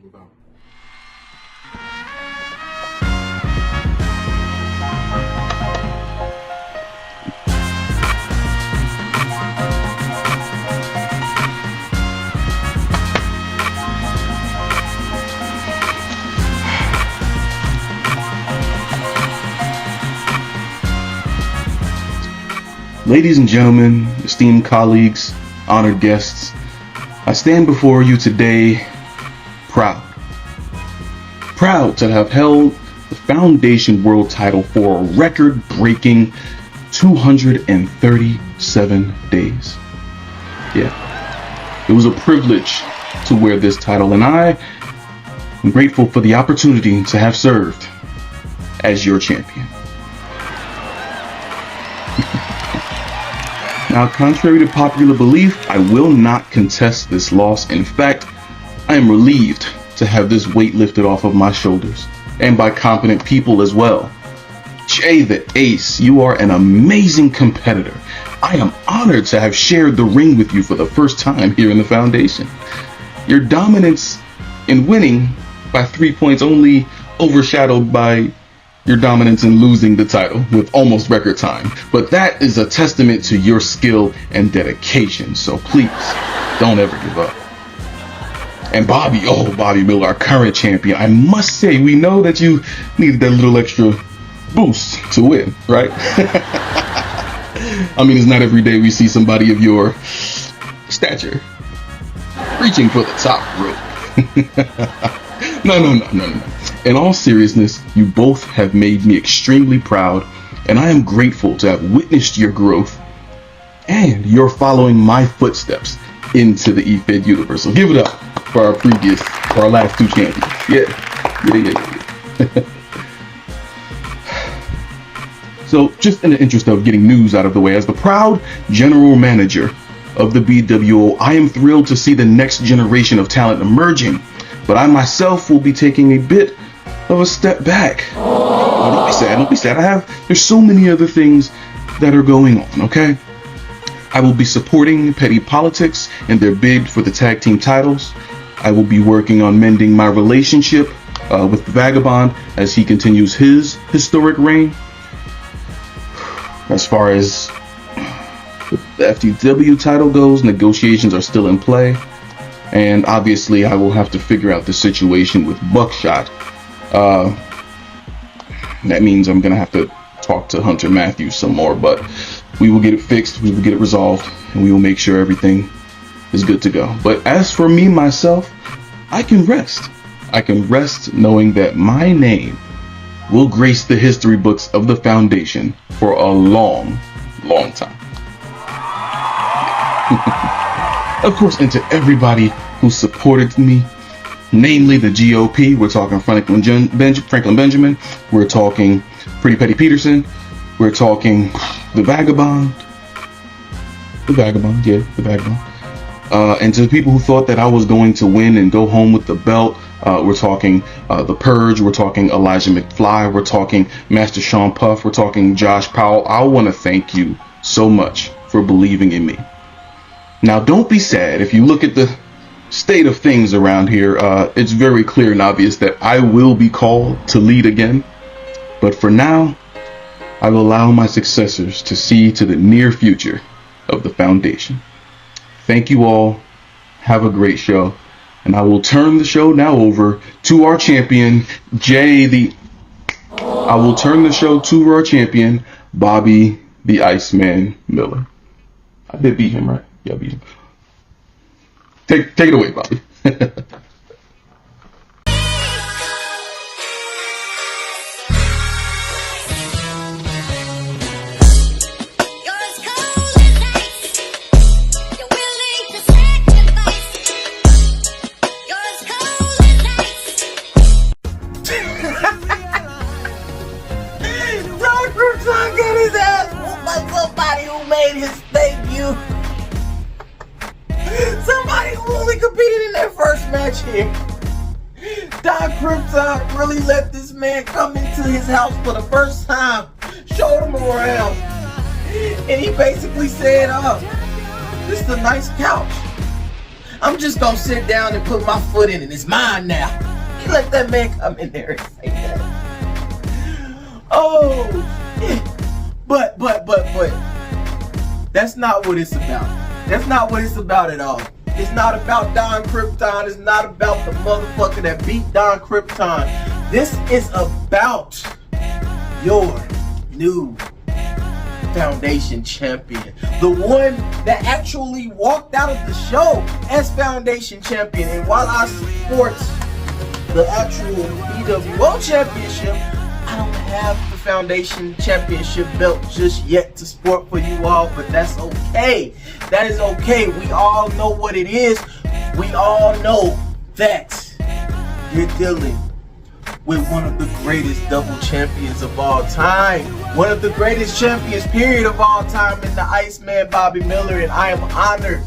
without. Ladies and gentlemen, esteemed colleagues, honored guests, I stand before you today proud to have held the Foundation World title for a record-breaking 237 days. Yeah, it was a privilege to wear this title, and I am grateful for the opportunity to have served as your champion. Now, contrary to popular belief, I will not contest this loss. In fact, I am relieved to have this weight lifted off of my shoulders, and by competent people as well. Jay the Ace, you are an amazing competitor. I am honored to have shared the ring with you for the first time here in the Foundation. Your dominance in winning by 3 points only overshadowed by your dominance in losing the title with almost record time. But that is a testament to your skill and dedication. So please, don't ever give up. And Bobby Miller, our current champion, I must say, we know that you needed that little extra boost to win, right? I mean, it's not every day we see somebody of your stature reaching for the top rope. No. In all seriousness, you both have made me extremely proud, and I am grateful to have witnessed your growth, and you're following my footsteps into the eFed universe. So give it up for our last two champions. Yeah. So just in the interest of getting news out of the way, as the proud general manager of the BWO, I am thrilled to see the next generation of talent emerging, but I myself will be taking a bit of a step back. Oh, don't be sad. There's so many other things that are going on, okay? I will be supporting Petty Politics in their bid for the tag team titles. I will be working on mending my relationship with Vagabond as he continues his historic reign. As far as the FTW title goes, negotiations are still in play. And obviously I will have to figure out the situation with Buckshot. That means I'm gonna have to talk to Hunter Matthews some more, but we will get it fixed, we will get it resolved, and we will make sure everything is good to go. But as for me, myself, I can rest knowing that my name will grace the history books of the Foundation for a long time. Of course, and to everybody who supported me, namely the GOP, we're talking Franklin Benjamin, we're talking Pretty Petty Peterson, we're talking the Vagabond. And to the people who thought that I was going to win and go home with the belt, we're talking The Purge, we're talking Elijah McFly, we're talking Master Sean Puff, we're talking Josh Powell. I want to thank you so much for believing in me. Now, don't be sad. If you look at the state of things around here, it's very clear and obvious that I will be called to lead again. But for now, I will allow my successors to see to the near future of the Foundation. Thank you all. Have a great show. And I will turn the show now over to our champion, Bobby the Iceman Miller. I did beat him, right? Yeah, I beat him. Take it away, Bobby. Krypton got his ass whooped by somebody who made his debut. Somebody who only competed in their first match here. Krypton really let this man come into his house for the first time, showed him around, and he basically said, "This is a nice couch. I'm just gonna sit down and put my foot in it. It's mine now. You let that man come in there and say that. Oh, shit. But. That's not what it's about. That's not what it's about at all. It's not about Don Krypton. It's not about the motherfucker that beat Don Krypton. This is about your new Foundation champion. The one that actually walked out of the show as Foundation champion. And while I support the actual BWO championship, I don't have the Foundation championship belt just yet to sport for you all, but that's okay. That is okay. We all know what it is. We all know that you're dealing with one of the greatest double champions of all time. One of the greatest champions, period, of all time in the Iceman, Bobby Miller, and I am honored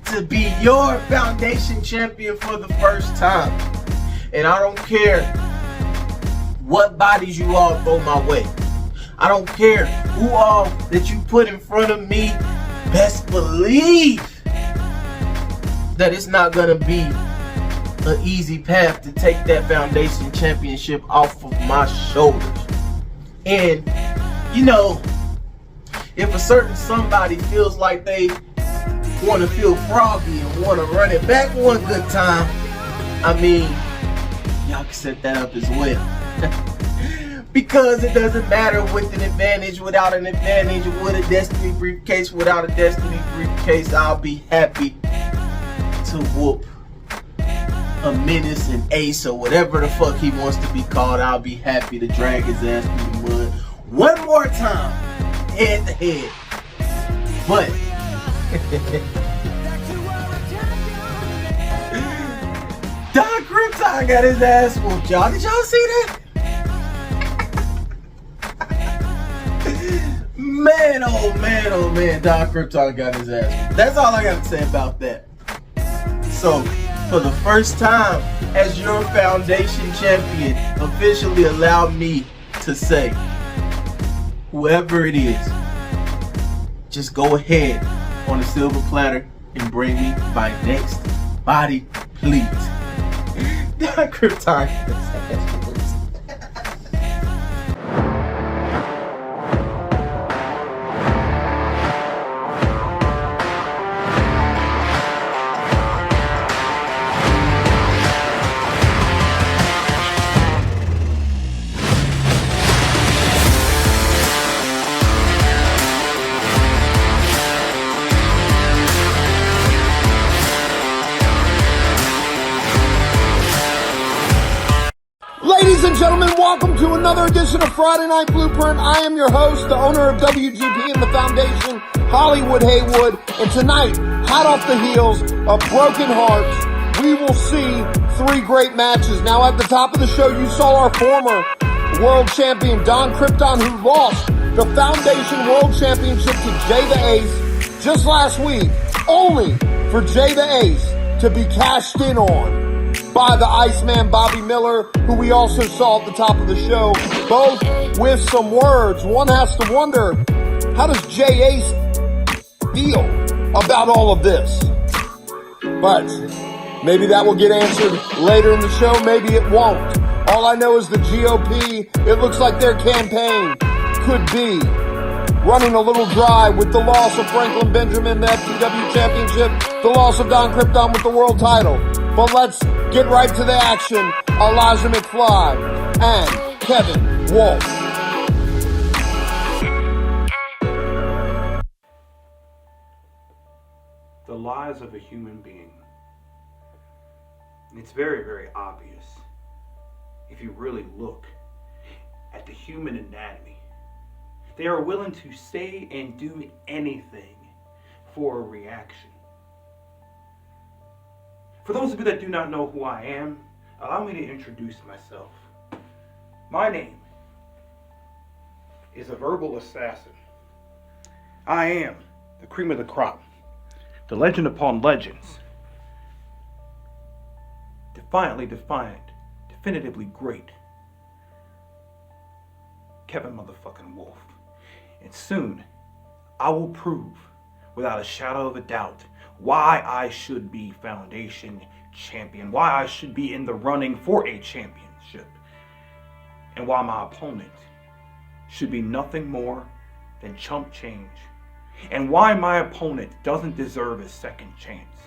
to be your Foundation champion for the first time. And I don't care what bodies you all throw my way. I don't care who all that you put in front of me. Best believe that it's not gonna be an easy path to take that Foundation championship off of my shoulders. And you know, if a certain somebody feels like they want to feel froggy and want to run it back one good time, I mean, y'all can set that up as well. Because it doesn't matter with an advantage, without an advantage, with a Destiny briefcase, without a Destiny briefcase, I'll be happy to whoop a Menace and Ace or whatever the fuck he wants to be called. I'll be happy to drag his ass through the mud one more time, head to head. But Don Krypton got his ass whooped, y'all. Did y'all see that? Man, oh man, oh man, Don Krypton got his ass whooped. That's all I got to say about that. So, for the first time as your Foundation champion, officially allow me to say, whoever it is, just go ahead on a silver platter and bring me my next body, please. Don Krypton. Ladies and gentlemen, welcome to another edition of Friday Night Blueprint. I am your host, the owner of WGP and the Foundation, Hollywood Haywood. And tonight, hot off the heels of Broken Hearts, we will see three great matches. Now, at the top of the show, you saw our former world champion, Don Krypton, who lost the Foundation World Championship to Jay the Ace just last week, only for Jay the Ace to be cashed in on by the Iceman Bobby Miller, who we also saw at the top of the show, both with some words. One has to wonder, how does Jay Ace feel about all of this? But maybe that will get answered later in the show, maybe it won't. All I know is the GOP, it looks like their campaign could be running a little dry with the loss of Franklin Benjamin, the FTW Championship, the loss of Don Krypton with the world title. But let's get right to the action. Elijah McFly and Kevin Wolfe. The lies of a human being. It's very, very obvious if you really look at the human anatomy. They are willing to say and do anything for a reaction. For those of you that do not know who I am, allow me to introduce myself. My name is a verbal assassin. I am the cream of the crop, the legend upon legends, defiantly defiant, definitively great, Kevin motherfucking Wolfe. And soon, I will prove, without a shadow of a doubt, why I should be Foundation champion, why I should be in the running for a championship, and why my opponent should be nothing more than chump change, and why my opponent doesn't deserve a second chance.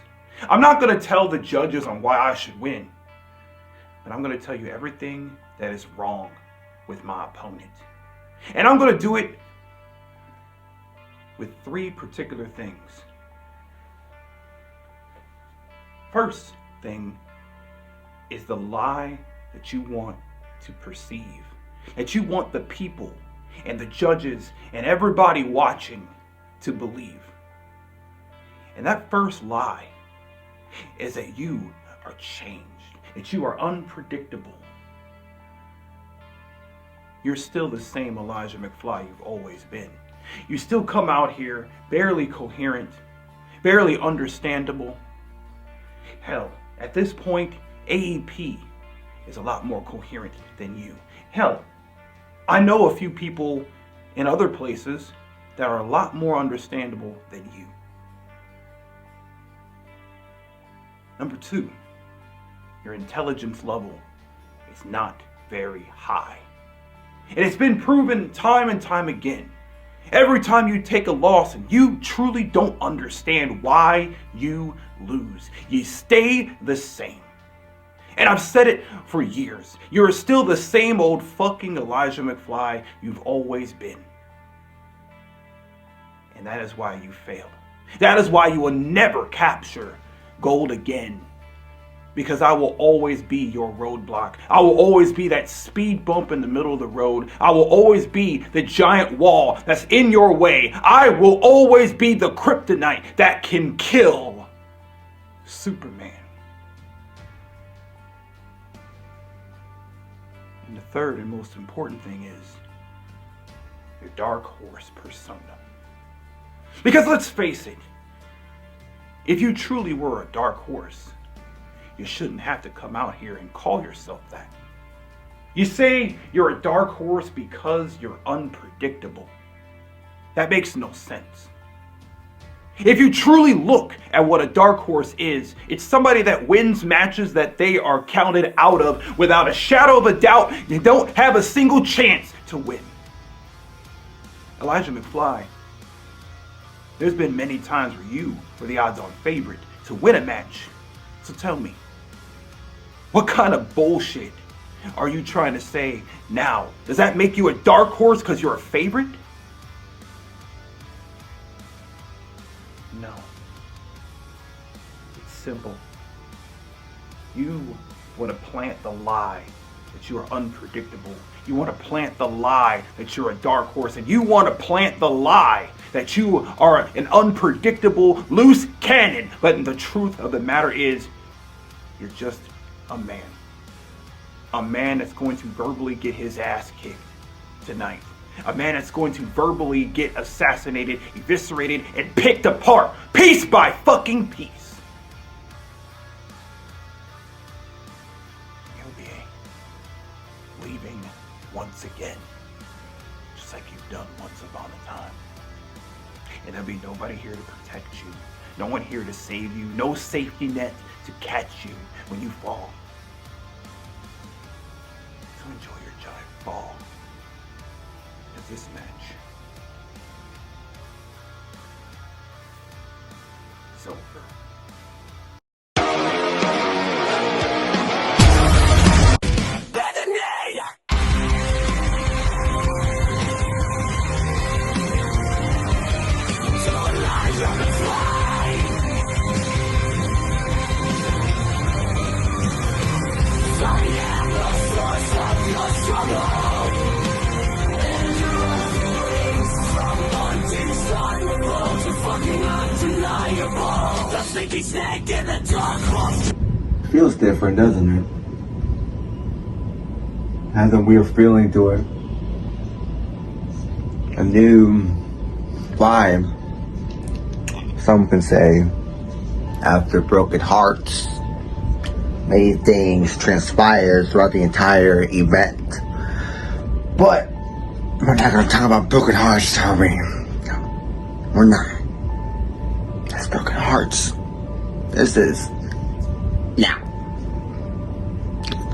I'm not going to tell the judges on why I should win, but I'm going to tell you everything that is wrong with my opponent. And I'm going to do it with 3 particular things. First thing is the lie that you want to perceive, that you want the people and the judges and everybody watching to believe. And that first lie is that you are changed, that you are unpredictable. You're still the same Elijah McFly you've always been. You still come out here barely coherent, barely understandable. Hell, at this point, AEP is a lot more coherent than you. Hell, I know a few people in other places that are a lot more understandable than you. Number 2, your intelligence level is not very high. And it's been proven time and time again. Every time you take a loss and you truly don't understand why you lose, you stay the same. And I've said it for years. You're still the same old fucking Elijah McFly you've always been. And that is why you failed. That is why you will never capture gold again. Because I will always be your roadblock. I will always be that speed bump in the middle of the road. I will always be the giant wall that's in your way. I will always be the kryptonite that can kill Superman. And the third and most important thing is your dark horse persona. Because let's face it, if you truly were a dark horse, you shouldn't have to come out here and call yourself that. You say you're a dark horse because you're unpredictable. That makes no sense. If you truly look at what a dark horse is, it's somebody that wins matches that they are counted out of without a shadow of a doubt. You don't have a single chance to win. Elijah McFly, there's been many times where you were the odds-on favorite to win a match. So tell me, what kind of bullshit are you trying to say now? Does that make you a dark horse because you're a favorite? No. It's simple. You want to plant the lie that you are unpredictable. You want to plant the lie that you're a dark horse. And you want to plant the lie that you are an unpredictable loose cannon. But the truth of the matter is, you're just a man. A man that's going to verbally get his ass kicked tonight. A man that's going to verbally get assassinated, eviscerated, and picked apart, piece by fucking piece. You'll be leaving once again, just like you've done once upon a time. And there'll be nobody here to protect you. No one here to save you. No safety net to catch you when you fall. So enjoy your giant fall. Because this match is over. Feels different, doesn't it? Has a weird feeling to it. A new vibe. Some can say, after broken hearts, many things transpired throughout the entire event. But we're not gonna talk about broken hearts, Tommy. We're not. That's broken hearts. This is now.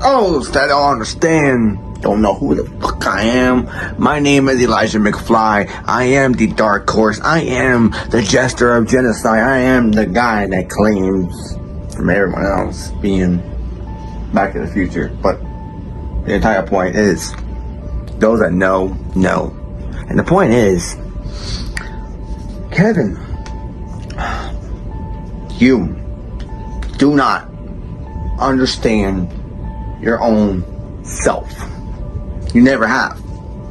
Those that don't understand, don't know who the fuck I am. My name is Elijah McFly. I am the Dark Horse. I am the Jester of Genocide. I am the guy that claims from everyone else being Back to the Future. But the entire point is, those that know. And the point is, Kevin, you do not understand your own self. You never have,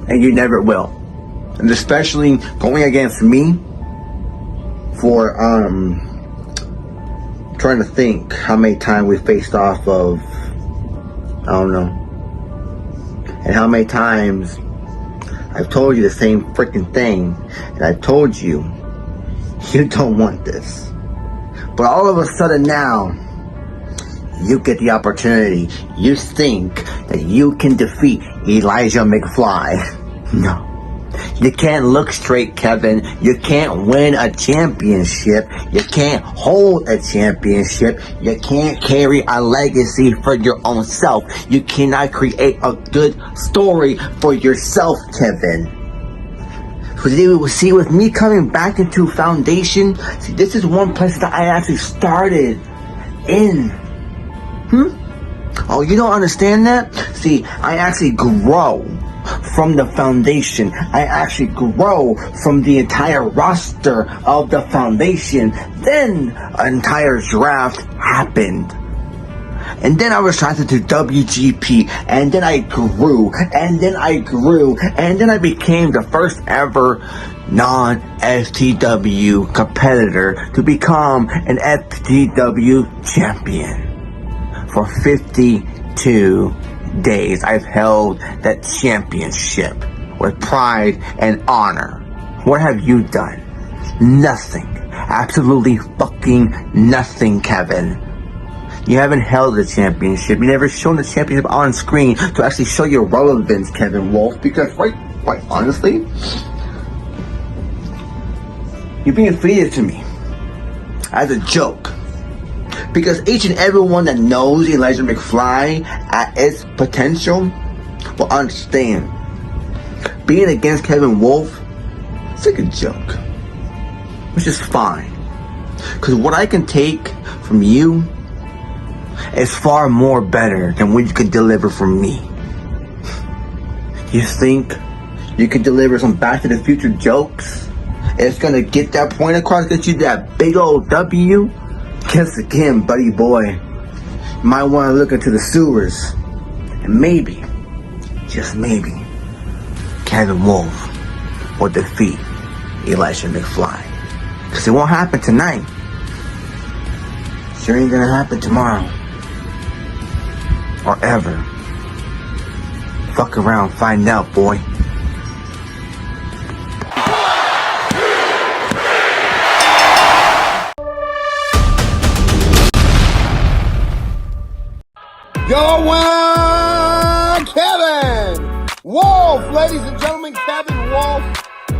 and you never will. And especially going against me for trying to think how many times we faced off of, I don't know, and how many times I've told you the same freaking thing, and I told you you don't want this. But all of a sudden now, you get the opportunity. You think that you can defeat Elijah McFly. No. You can't look straight, Kevin. You can't win a championship. You can't hold a championship. You can't carry a legacy for your own self. You cannot create a good story for yourself, Kevin. See, with me coming back into Foundation, see, this is one place that I actually started in. Oh, you don't understand that? See, I actually grow from the Foundation. I actually grow from the entire roster of the Foundation. Then an entire draft happened. And then I was drafted to WGP, and then I grew, and then I grew, and then I became the first ever non-FTW competitor to become an FTW champion. For 52 days, I've held that championship with pride and honor. What have you done? Nothing. Absolutely fucking nothing, Kevin. You haven't held the championship. You never shown the championship on screen to actually show your relevance, Kevin Wolfe. Because, quite honestly, you're being feeded to me as a joke. Because each and everyone that knows Elijah McFly at its potential will understand. Being against Kevin Wolfe, it's like a joke. Which is fine. Because what I can take from you is far more better than what you could deliver from me. You think you could deliver some Back to the Future jokes? It's gonna get that point across, get you that big old W? Guess again, buddy boy, you might want to look into the sewers. And maybe, just maybe, Kevin Wolfe will defeat Elijah McFly. Because it won't happen tonight. Sure ain't gonna happen tomorrow. Or ever. Fuck around, find out, boy. Your winner, Kevin Wolfe. Ladies and gentlemen, Kevin Wolfe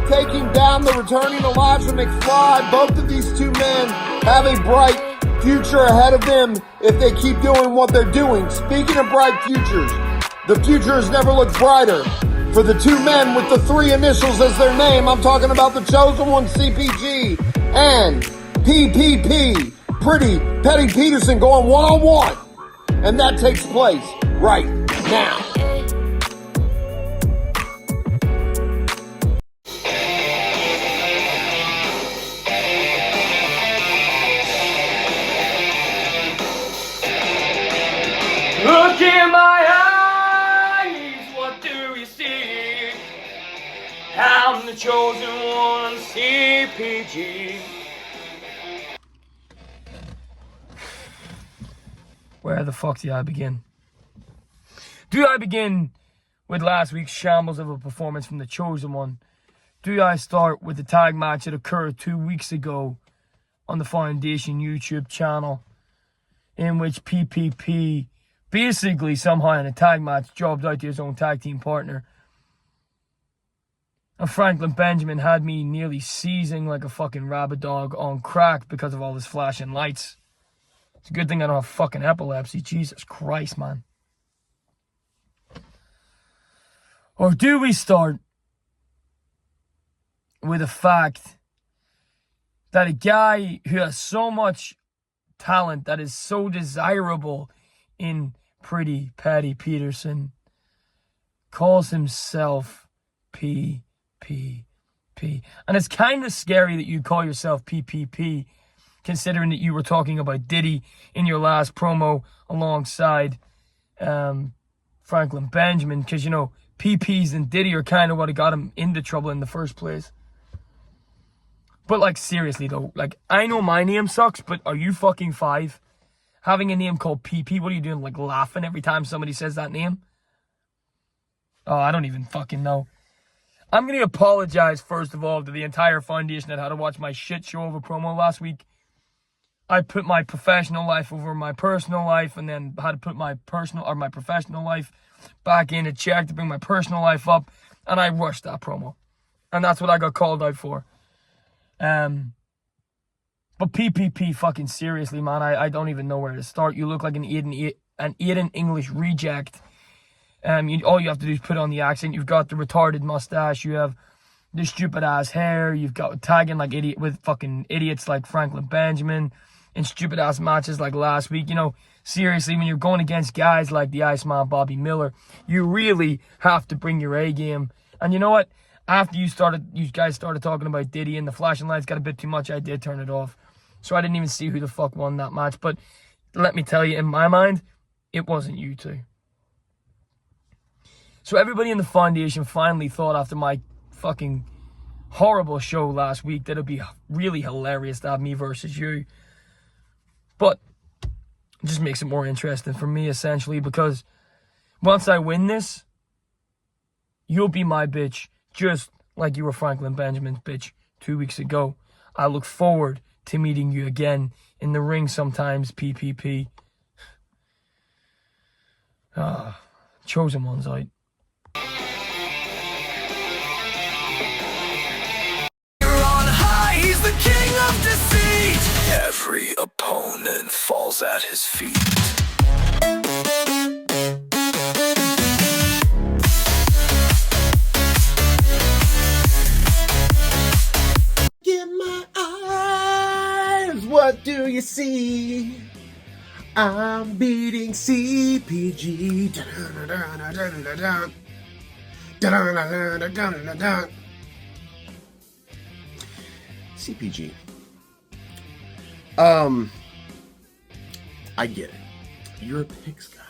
taking down the returning Elijah McFly. Both of these two men have a bright future ahead of them if they keep doing what they're doing. Speaking of bright futures, the future has never looked brighter for the two men with the three initials as their name. I'm talking about the Chosen One, CPG, and PPP, Pretty Petty Peterson, going one-on-one. And that takes place right now. Look in my eyes, what do you see? I'm the chosen one, CPG. Where the fuck do I begin? Do I begin with last week's shambles of a performance from the Chosen One? Do I start with the tag match that occurred 2 weeks ago on the Foundation YouTube channel, in which PPP basically somehow in a tag match jobbed out to his own tag team partner, and Franklin Benjamin had me nearly seizing like a fucking rabid dog on crack because of all his flashing lights? It's a good thing I don't have fucking epilepsy. Jesus Christ, man. Or do we start with the fact that a guy who has so much talent that is so desirable in Pretty Patty Peterson calls himself PPP. And it's kind of scary that you call yourself PPP, considering that you were talking about Diddy in your last promo alongside Franklin Benjamin, because, you know, PPs and Diddy are kind of what got him into trouble in the first place. But, like, seriously, though, like, I know my name sucks, but are you fucking 5? Having a name called PP, what are you doing, like, laughing every time somebody says that name? Oh, I don't even fucking know. I'm going to apologize, first of all, to the entire foundation that had to watch my shit show of a promo last week. I put my professional life over my personal life, and then had to put my professional life back in a check to bring my personal life up, and I rushed that promo. And that's what I got called out for. But PPP, fucking seriously, man, I don't even know where to start. You look like an Aiden English reject. All you have to do is put on the accent. You've got the retarded mustache. You have the stupid ass hair. You've got tagging like idiot with fucking idiots like Franklin Benjamin in stupid ass matches like last week. You know, seriously, when you're going against guys like the Iceman Bobby Miller, you really have to bring your A game. And you know what? After you guys started talking about Diddy and the flashing lights got a bit too much, I did turn it off. So I didn't even see who the fuck won that match. But let me tell you, in my mind, it wasn't you two. So everybody in the foundation finally thought, after my fucking horrible show last week, that it'd be really hilarious to have me versus you. But it just makes it more interesting for me, essentially, because once I win this, you'll be my bitch, just like you were Franklin Benjamin's bitch 2 weeks ago. I look forward to meeting you again in the ring sometimes, PPP. Chosen one's out. He's the king of deceit. Every opponent falls at his feet. In my eyes, what do you see? I'm beating CPG. CPG. I get it. You're a picks guy.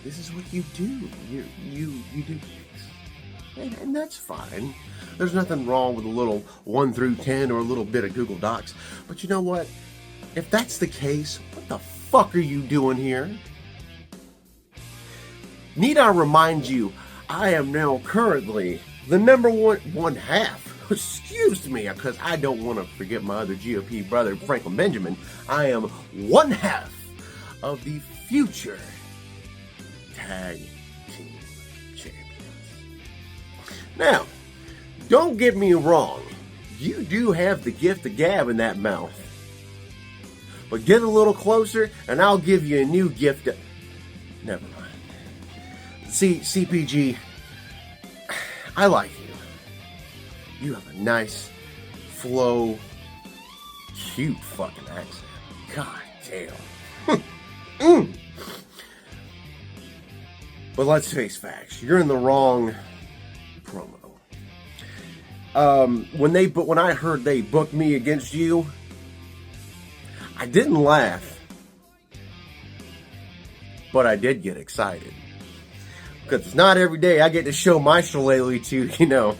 This is what you do. You do picks. And that's fine. There's nothing wrong with a little 1 through 10 or a little bit of Google Docs. But you know what? If that's the case, what the fuck are you doing here? Need I remind you, I am now currently the number one half. Excuse me, because I don't want to forget my other GOP brother, Franklin Benjamin. I am one half of the future tag team champions. Now, don't get me wrong. You do have the gift of gab in that mouth. But get a little closer, and I'll give you a new gift. Never mind. See, CPG, I like you. You have a nice, flow, cute fucking accent. God damn. But let's face facts. You're in the wrong promo. When I heard they booked me against you, I didn't laugh, but I did get excited. Because it's not every day I get to show my shillelagh to, you know.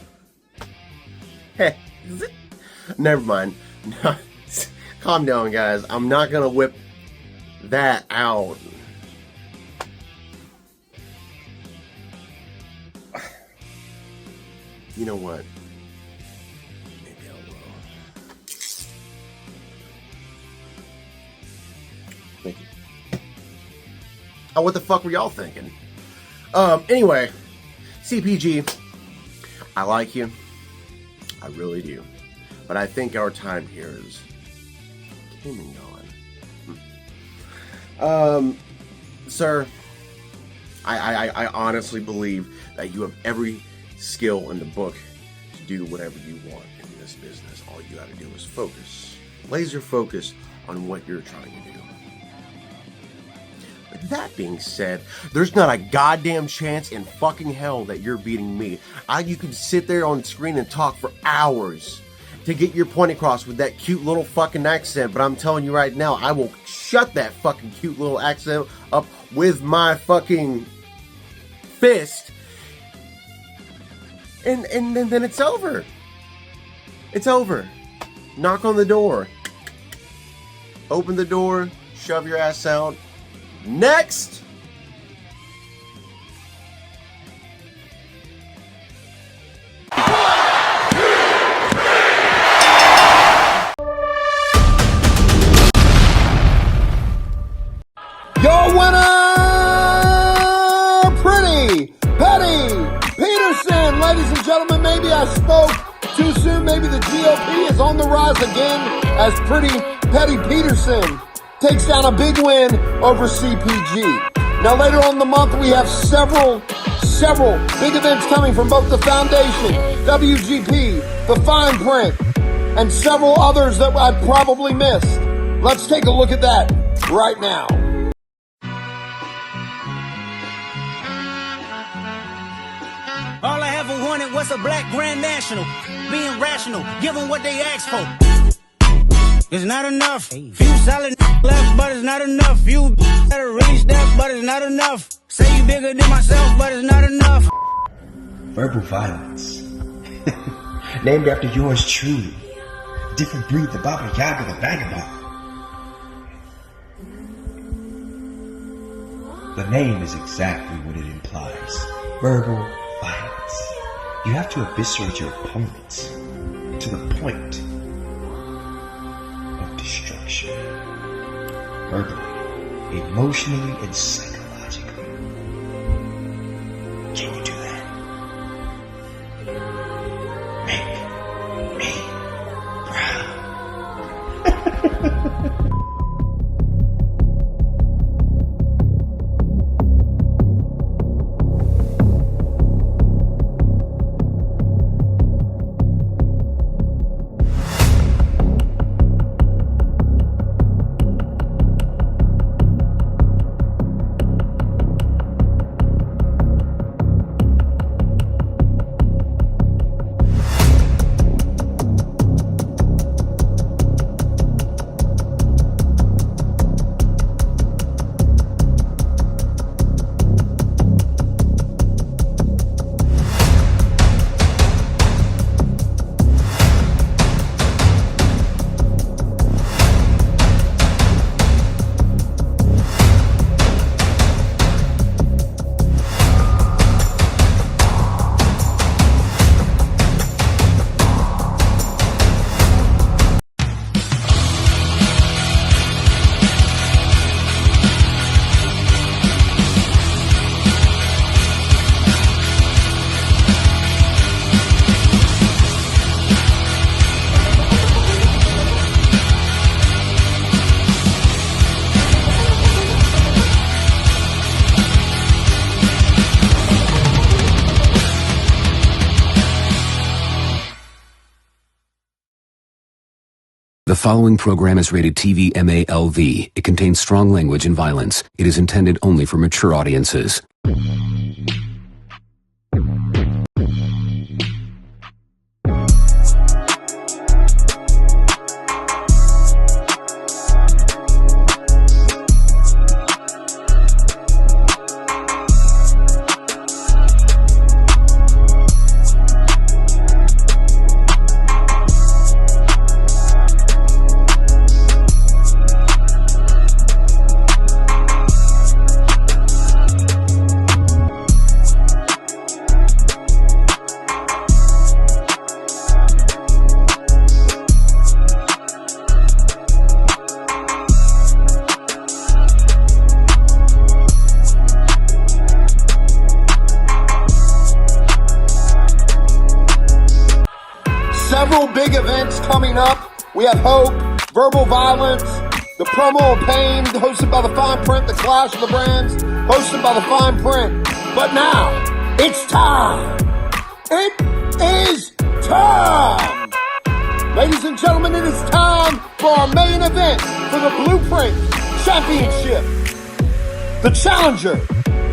Hey, never mind. Calm down, guys. I'm not gonna whip that out. You know what? Maybe I will. Thank you. Oh, what the fuck were y'all thinking? Anyway, CPG, I like you. I really do. But I think our time here is came and gone. Sir, I honestly believe that you have every skill in the book to do whatever you want in this business. All you gotta do is focus. Laser focus on what you're trying to do. With that being said, there's not a goddamn chance in fucking hell that you're beating me. You can sit there on screen and talk for hours to get your point across with that cute little fucking accent, but I'm telling you right now, I will shut that fucking cute little accent up with my fucking fist, and then it's over. It's over. Knock on the door. Open the door, shove your ass out. Next! Your winner, Pretty Petty Peterson. Ladies and gentlemen, maybe I spoke too soon. Maybe the GOP is on the rise again as Pretty Petty Peterson takes down a big win over CPG. Now later on in the month, we have several big events coming from both the Foundation, WGP, the Fine Print, and several others that I probably missed. Let's take a look at that right now. All I ever wanted was a black Grand National. Being rational, give them what they ask for. It's not enough. Few solid left, but it's not enough. Few better reach that, but it's not enough. Say you bigger than myself, but it's not enough. Verbal violence. Named after yours truly. Different breed, the Baba Yaga, the Vagabond. The name is exactly what it implies. Verbal violence. You have to eviscerate your opponents to the point of destruction. Verbally, emotionally, and psychologically. Can you do that? Make me proud. The following program is rated TV MALV. It contains strong language and violence. It is intended only for mature audiences. Several big events coming up. We have Hope, Verbal Violence, The Promo of Pain, hosted by The Fine Print, The Clash of the Brands, hosted by The Fine Print. But now, it's time. It is time. Ladies and gentlemen, it is time for our main event for the Blueprint Championship. The challenger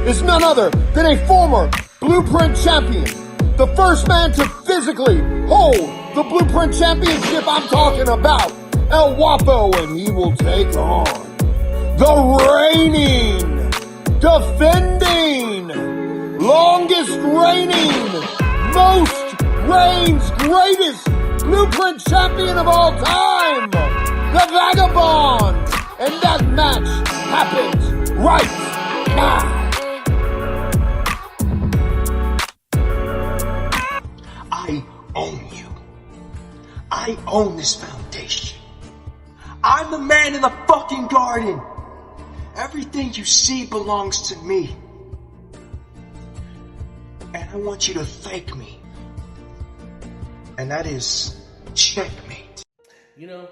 is none other than a former Blueprint champion. The first man to physically hold the Blueprint Championship. I'm talking about El Wappo, and he will take on the reigning, defending, longest reigning, most reigns, greatest Blueprint champion of all time, the Vagabond. And that match happens right now. I own you. I own this foundation. I'm the man in the fucking garden. Everything you see belongs to me. And I want you to thank me. And that is checkmate. You know,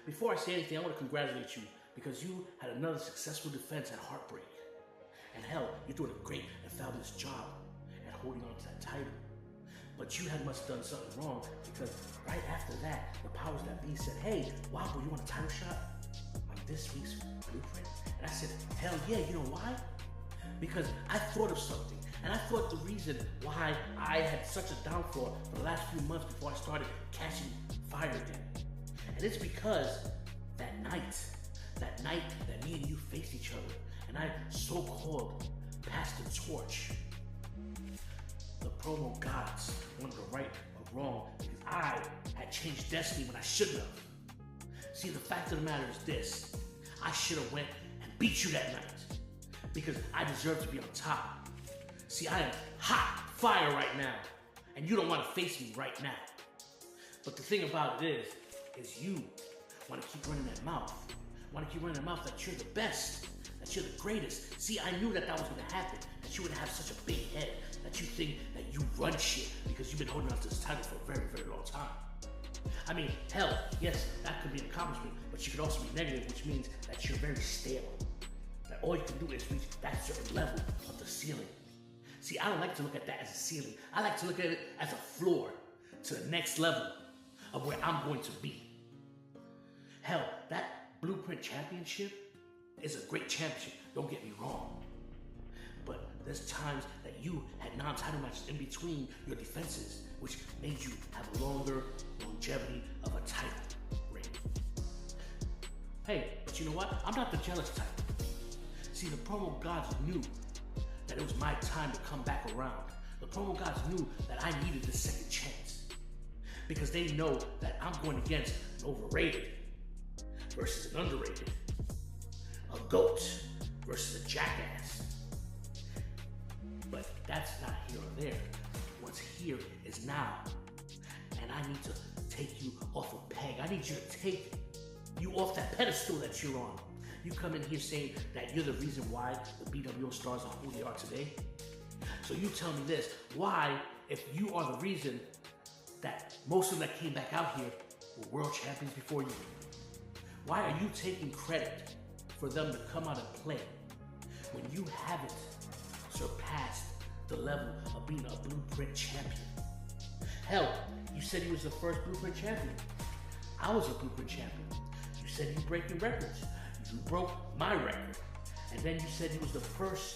before I say anything, I want to congratulate you because you had another successful defense at Heartbreak. And hell, you're doing a great and fabulous job at holding on to that title. But you must have done something wrong because right after that, the powers that be said, hey, Wappo, you want a title shot on this week's Blueprint? And I said, hell yeah, you know why? Because I thought of something. And I thought the reason why I had such a downfall for the last few months before I started catching fire again. And it's because that night that me and you faced each other, and I so-called passed the torch. The promo gods wanted to right or wrong because I had changed destiny when I shouldn't have. See, the fact of the matter is this. I should have went and beat you that night because I deserve to be on top. See, I am hot fire right now, and you don't want to face me right now. But the thing about it is you want to keep running that mouth. That you're the best, that you're the greatest. See, I knew that was going to happen, that you would have such a big head, that you think that you run shit because you've been holding on to this title for a very, very long time. I mean, hell, yes, that could be an accomplishment, but you could also be negative, which means that you're very stale. That all you can do is reach that certain level of the ceiling. See, I don't like to look at that as a ceiling. I like to look at it as a floor to the next level of where I'm going to be. Hell, that Blueprint Championship is a great championship, don't get me wrong. But there's times that you had non-title matches in between your defenses, which made you have a longer longevity of a title reign. Hey, but you know what? I'm not the jealous type. See, the promo gods knew that it was my time to come back around. The promo gods knew that I needed this second chance because they know that I'm going against an overrated versus an underrated, a goat versus a jackass. But that's not here or there. What's here is now. And I need to take you off a peg. I need you to take you off that pedestal that you're on. You come in here saying that you're the reason why the BWO stars are who they are today. So you tell me this, why, if you are the reason that most of them that came back out here were world champions before you, why are you taking credit for them to come out and play when you haven't surpassed the level of being a Blueprint champion? Hell, you said you was the first Blueprint champion. I was a Blueprint champion. You said you breaking records. You broke my record. And then you said you was the first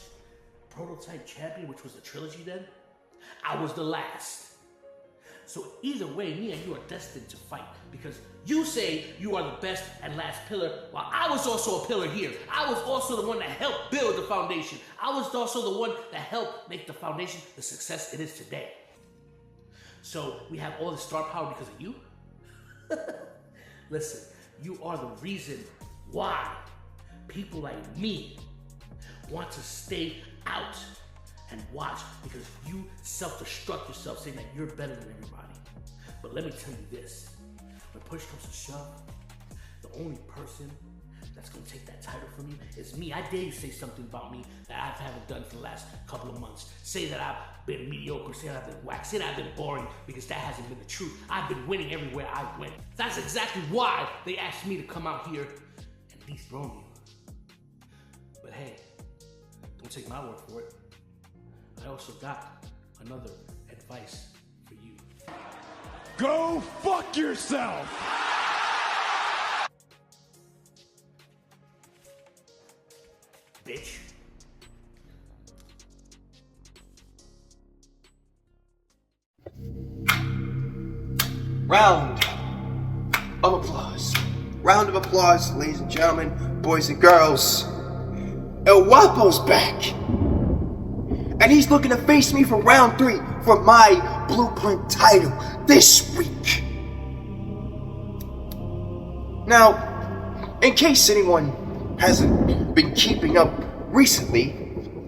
prototype champion, which was the trilogy then. I was the last. So either way, me and you are destined to fight because you say you are the best and last pillar, while I was also a pillar here. I was also the one that helped build the foundation. I was also the one that helped make the foundation the success it is today. So we have all the star power because of you? Listen, you are the reason why people like me want to stay out and watch because you self-destruct yourself saying that you're better than everybody. But let me tell you this, when push comes to shove, the only person that's gonna take that title from you is me. I dare you say something about me that I haven't done for the last couple of months. Say that I've been mediocre, say that I've been whack, say that I've been boring, because that hasn't been the truth. I've been winning everywhere I went. That's exactly why they asked me to come out here and dethrone you. But hey, don't take my word for it. I also got another advice for you. Go fuck yourself! Bitch. Round of applause. Round of applause, ladies and gentlemen, boys and girls. El Wappo's back. And he's looking to face me for round 3 for my Blueprint title this week. Now, in case anyone hasn't been keeping up recently,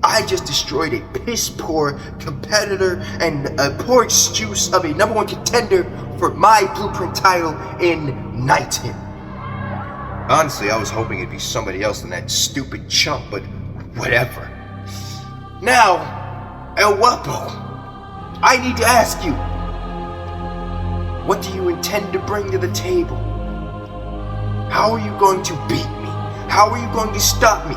I just destroyed a piss-poor competitor and a poor excuse of a #1 contender for my Blueprint title in Knighton. Honestly, I was hoping it'd be somebody else than that stupid chump, but whatever. Now, El Wappo, I need to ask you, what do you intend to bring to the table? How are you going to beat me? How are you going to stop me?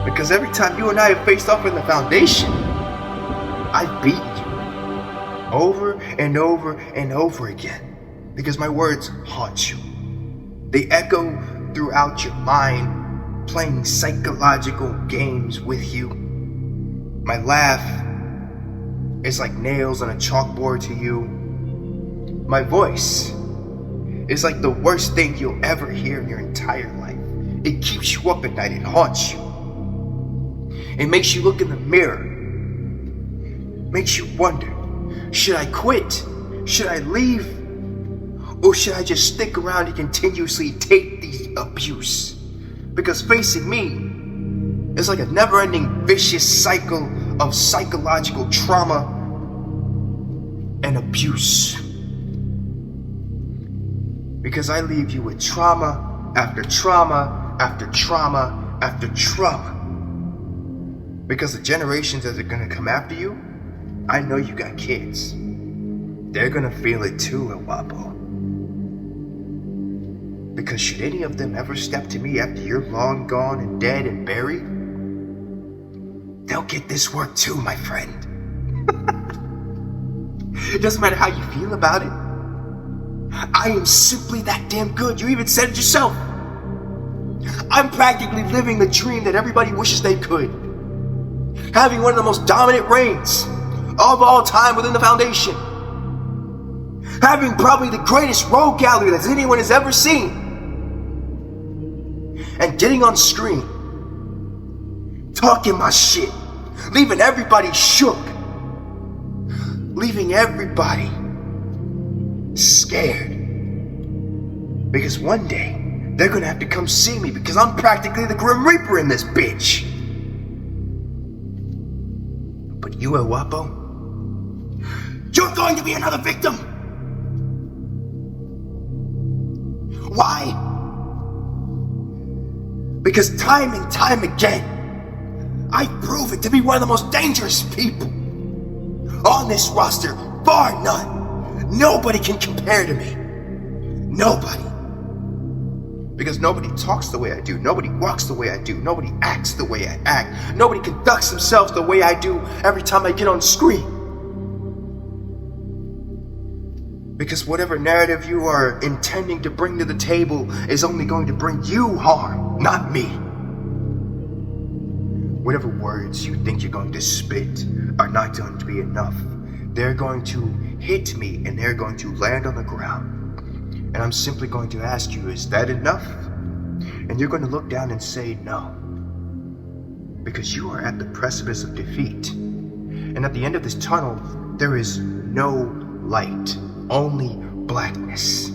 Because every time you and I have faced off in the Foundation, I've beaten you over and over and over again. Because my words haunt you. They echo throughout your mind, playing psychological games with you. My laugh is like nails on a chalkboard to you. My voice is like the worst thing you'll ever hear in your entire life. It keeps you up at night, it haunts you. It makes you look in the mirror. Makes you wonder, should I quit? Should I leave? Or should I just stick around and continuously take the abuse? Because facing me is like a never-ending vicious cycle of psychological trauma and abuse. Because I leave you with trauma after trauma after trauma after trauma. Because the generations that are gonna come after you, I know you got kids. They're gonna feel it too, El Wappo. Because should any of them ever step to me after you're long gone and dead and buried, they'll get this work too, my friend. It doesn't matter how you feel about it. I am simply that damn good. You even said it yourself. I'm practically living the dream that everybody wishes they could. Having one of the most dominant reigns of all time within the Foundation. Having probably the greatest rogue gallery that anyone has ever seen. And getting on screen, talking my shit, leaving everybody shook, leaving everybody scared. Because one day, they're gonna have to come see me because I'm practically the Grim Reaper in this bitch. But you, El Wappo, you're going to be another victim. Why? Because time and time again, I've proven to be one of the most dangerous people on this roster, bar none. Nobody can compare to me. Nobody. Because nobody talks the way I do. Nobody walks the way I do. Nobody acts the way I act. Nobody conducts themselves the way I do every time I get on screen. Because whatever narrative you are intending to bring to the table is only going to bring you harm, not me. Whatever words you think you're going to spit are not going to be enough. They're going to hit me and they're going to land on the ground. And I'm simply going to ask you, is that enough? And you're going to look down and say no. Because you are at the precipice of defeat. And at the end of this tunnel, there is no light. Only blackness.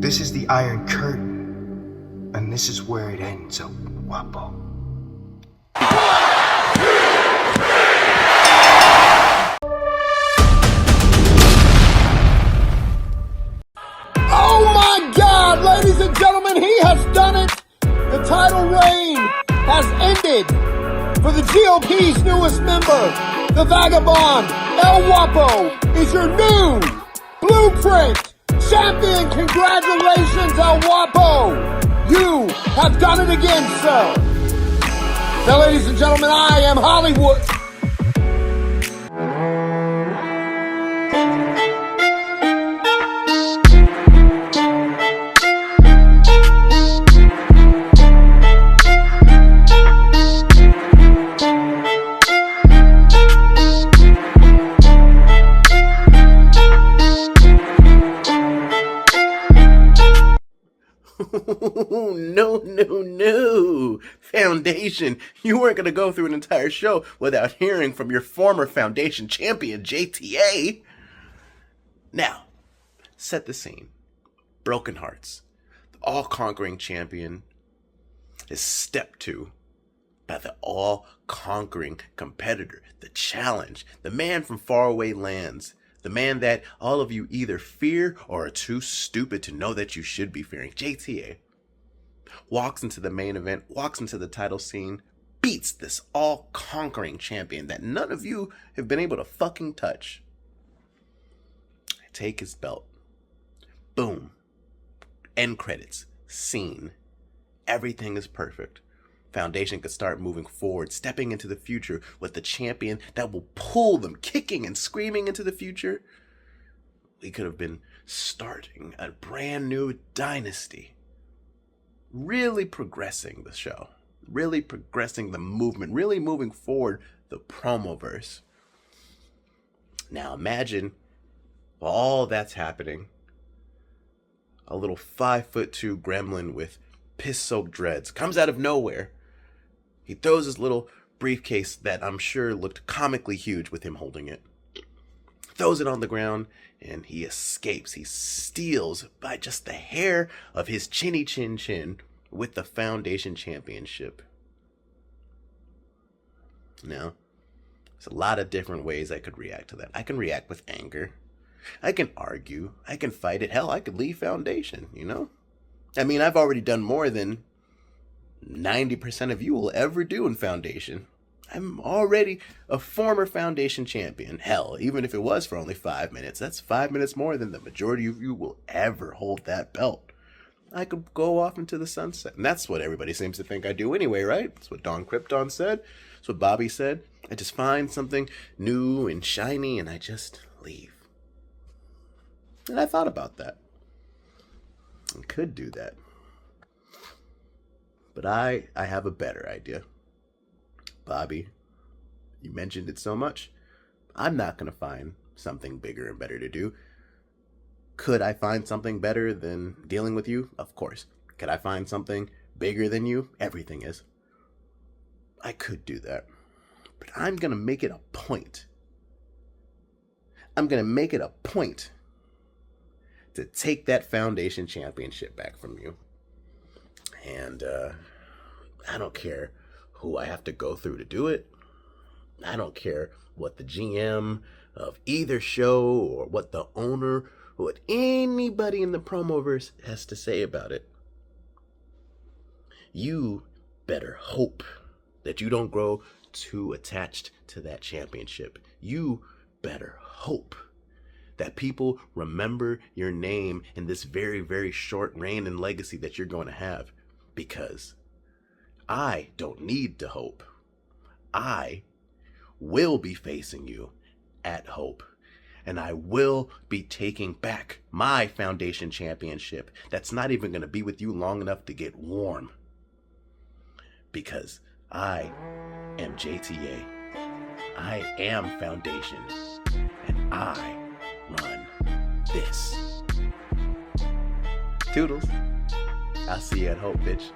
This is the Iron Curtain, and this is where it ends, El Wappo. Oh my God, ladies and gentlemen, he has done it. The title reign has ended for the GOP's newest member. The Vagabond, El Wappo, is your new Blueprint champion. Congratulations, El Wappo. You have done it again, sir. Now, ladies and gentlemen, I am Hollywood. No. Foundation, you weren't going to go through an entire show without hearing from your former Foundation champion, JTA. Now, set the scene. Broken Hearts, the all-conquering champion, is stepped to by the all-conquering competitor, the challenge, the man from faraway lands, the man that all of you either fear or are too stupid to know that you should be fearing. JTA walks into the main event, walks into the title scene, beats this all-conquering champion that none of you have been able to fucking touch. Take his belt. Boom. End credits. Scene. Everything is perfect. Foundation could start moving forward, stepping into the future with the champion that will pull them kicking and screaming into the future. We could have been starting a brand new dynasty. Really progressing the show. Really progressing the movement. Really moving forward the promoverse. Now imagine while all that's happening, a little 5'2" gremlin with piss-soaked dreads comes out of nowhere. He throws his little briefcase that I'm sure looked comically huge with him holding it. Throws it on the ground and he escapes. He steals by just the hair of his chinny chin chin with the Foundation Championship. Now, there's a lot of different ways I could react to that. I can react with anger. I can argue. I can fight it. Hell, I could leave Foundation, you know? I mean, I've already done more than 90% of you will ever do in Foundation. I'm already a former Foundation champion. Hell, even if it was for only 5 minutes, that's 5 minutes more than the majority of you will ever hold that belt. I could go off into the sunset. And that's what everybody seems to think I do anyway, right? That's what Don Krypton said. That's what Bobby said. I just find something new and shiny and I just leave. And I thought about that. I could do that. But I have a better idea. Bobby, you mentioned it so much. I'm not going to find something bigger and better to do. Could I find something better than dealing with you? Of course. Could I find something bigger than you? Everything is. I could do that. But I'm going to make it a point. I'm going to make it a point to take that Foundation Championship back from you. And I don't care who I have to go through to do it. I don't care what the GM of either show or what the owner or what anybody in the promoverse has to say about it. You better hope that you don't grow too attached to that championship. You better hope that people remember your name in this very, very short reign and legacy that you're going to have. Because I don't need to hope. I will be facing you at Hope. And I will be taking back my Foundation Championship that's not even going to be with you long enough to get warm. Because I am JTA. I am Foundation. And I run this. Toodles. I'll see you at Hope, bitch.